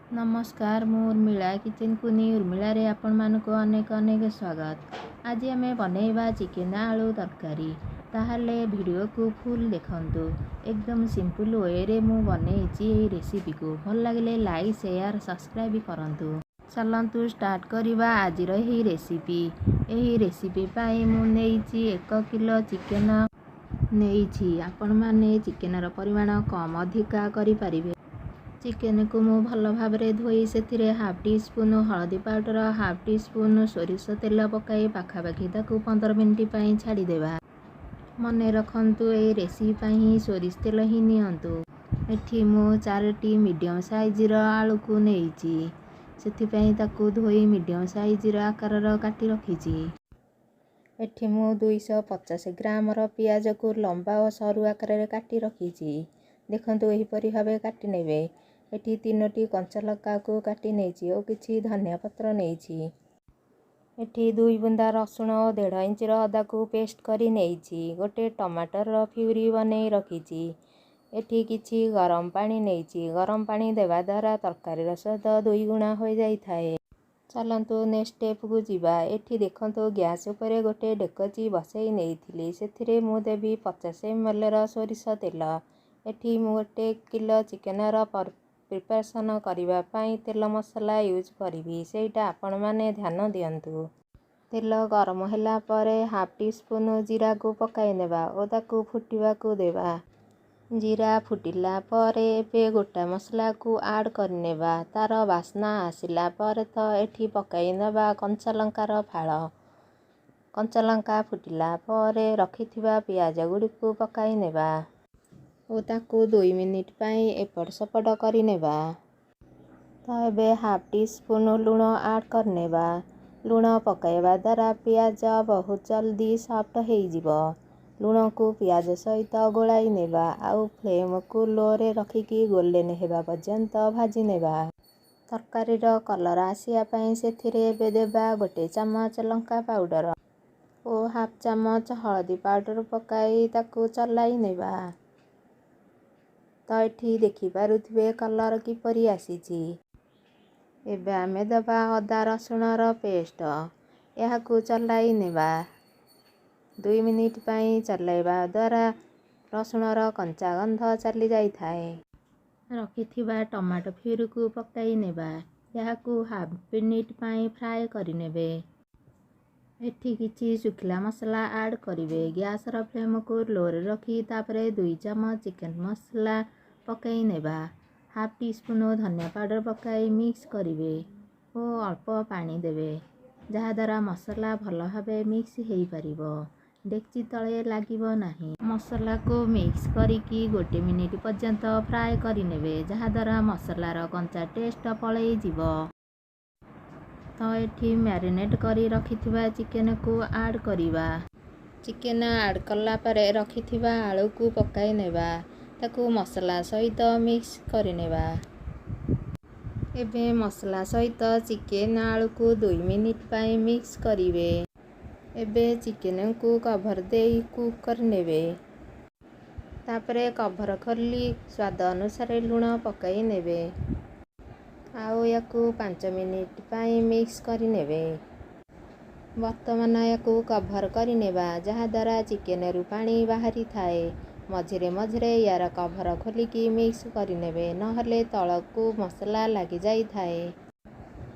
नमस्कार मु उर्मिला किचन कुनी उर्मिला रे आपण मानको अनेक अनेक स्वागत। आज आमे बनैबा चिकेन आलू तरकारी। ताहले वीडियो को फुल देखंतु। एकदम सिंपल वे रे मु बनैछि एई रेसिपी को। भल लागले लाइक शेयर सब्सक्राइब करंतु। चलंतु स्टार्ट करिबा आजिर एही रेसिपी। एही रेसिपी पाई मु नेइछि 1 किलो चिकेन नेइछि। आपण माने चिकेन रो परिमाण कम अधिका करि परिबे। चिकेन को मु भल भाबरे धोई सेथिरे हाफ टी स्पून हळदी पाउडर हाफ टी स्पून सोरिष तेल पकाई पाखापाखि ताकू 15 मिनिट पई छाड़ी देबा। मने रखंतु ए रेसिपी पई सोरिष तेल ही नियंतु। एठी मु 4टी मीडियम साइज रो आलू को नेइछि। सेथि पई ताकू धोई मीडियम साइज रो आकार रो काटी रखिछि। एठी मु 250 ग्राम रो प्याज को लंबा और सरू आकार रे काटी रखिछि। देखंतु एही परि भाबे काटी नेबे। एठी 3टी कंचा लंका को काटी नेछि और किछि धनिया पत्र नेछि। एठी 2 बुंदा रसुण और 1.5 इंच रो अदा को पेस्ट करी नेछि। गोटे टमाटर रो प्यूरी बनै रखिछि। एठी किछि गरम पानी नेछि। गरम पानी देबा द्वारा तरकारी रो स्वाद 2 गुणा हो जाई थाए। चलंतु नेक्स्ट स्टेप को जीवा। एठी देखंतु गैस ऊपर गोटे डेकची बसई नेइथिली। सेथिरे मु देबी 50 ml रो सोरिष तेल। एठी मु 1 किलो चिकेन रो प्रिपरेशन करिबा पई तेल मसला यूज करिवि। सेटा आपण माने ध्यान दियंतु। तेल गरम होला परे हाफ टी स्पून जीरा को पकाई नेबा ओ ताकू फुटिबा को देबा। जीरा फुटिला परे एबे गोटा मसला को ऐड करनेबा। तार वासना आसिला परे तो एठी पकाई नेबा कंचा लंका रो फाळ। कंचा लंका फुटिला परे रखिथिबा प्याज गुडी को पकाई नेबा ओ ताकू 2 मिनिट पई एपट सपट करि नेबा। तो एबे हाफ टी स्पून लूण ऐड करनेबा। लूण पकाइबा द्वारा प्याज बहुत जल्दी सॉफ्ट हो जिवो। लूण को प्याज सहित गोलाई नेबा आउ फ्लेम को लो रे रखिकी गोल्डन हेबा पर्यंत भाजी नेबा। तरकारी रो कलर आसिया पई सेथिरे एबे देबा गोटे चमच लंका पाउडर ओ हाफ चमच हळदी पाउडर पकाई ताकू चलाई नेबा। तो एठी देखि पारुथिबे कलर किपरि आसीछि। एबे आमे दबा अदा रसुण रो पेस्ट। एहाकू चलाई नेबा। 2 मिनिट पई चलाइबा द्वारा रसुण रो कंचा गंध चली जाई थाए। रखिथिबा टमाटो फ्यूरी को पकाई नेबा। एहाकू हाफ मिनिट पई फ्राई करि नेबे। एठी किछि सुखिला मसला ऐड करिवे। गैस रो फ्लेम को लो रे रखी तापरे 2 चमच चिकन मसला पकाई नेबा। हाफ टी स्पून धनिया पाउडर पकाई मिक्स करिवे ओ अल्प पानी देबे जहा द्वारा मसला भल भाबे मिक्स हेई परिबो। डेक्ची तळे लागिबो नाही। मसला को मिक्स करिकी 1 मिनिट पर्यंत फ्राई करि नेबे जहा द्वारा मसला रो कंचा टेस्ट पळेई जिवो। तो एठी मैरिनेट करी रखिथिबा चिकेन को ऐड करिबा। चिकेन ऐड कला परे रखिथिबा आलू को पकाई नेबा ताकू मसला सहित मिक्स करि नेबा। एबे मसला सहित चिकेन आलू को 2 मिनिट पई मिक्स करिवे। एबे चिकेन को कवर देई कुक कर नेबे। तापरे कवर खोली स्वाद अनुसार लूण पकाई नेबे आउ याकू 5 मिनिट पई मिक्स करि नेबे। वर्तमान याकू कवर करि नेबा जहा द्वारा चिकेन रु पानी बाहरी थाए। मझिरे मझिरे यार कवर खोलिकी मिक्स करि नेबे नहले तळकू मसला लागि जाई थाए।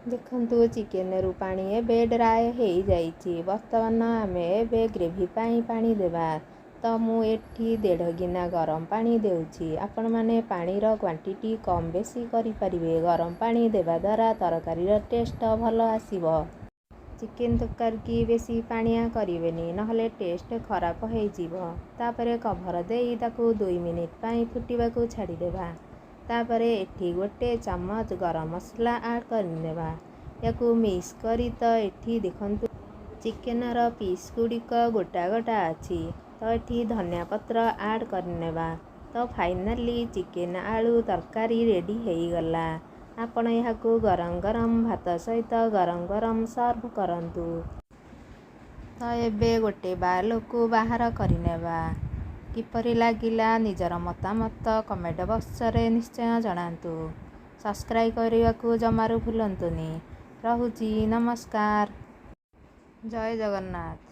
देखंतु चिकेन रु पानी एबे ड्राई हेई जाईछि। वर्तमान आमे एबे ग्रेवी पई पानी देबा। तो मु एठी 1.5 गिना गरम पानी देउछि। आपण माने पानी रो क्वांटिटी कम बेसी करि परिबे। गरम पानी देबा द्वारा तरकारी रो टेस्ट भल आसीबो। चिकेन तरकारी की बेसी पानिया करिवेनी नहले टेस्ट खराब हो जिवो। तापरे कवर देई ताकू 2 मिनिट पई फुटिबा को छाड़ी देबा। तापरे एठी गोटे चमच गरम मसला ऐड करनेबा। याकू मिक्स करी तो एठी देखंतु चिकेन रो पीस गुडिक गोटा गोटा अछि। तो एठी धनिया पत्र ऐड करनेबा। तो फाइनली चिकेन आलू तरकारी रेडी हेई गला। आपण एहाकू गरम गरम भात सहित गरम गरम सर्व करंतु। तो एबे गोटे बाउल को बाहर करिनेबा। किपरि लागिला निजर मतामत कमेंट बॉक्स रे निश्चय जणांतु। ସବସ୍କ୍ରାଇବ୍ କରିବାକୁ ଜମାରୁ ଭୁଲନ୍ତୁନି। ରହୁଛି, ନମସ୍କାର। ଜୟ ଜଗନ୍ନାଥ।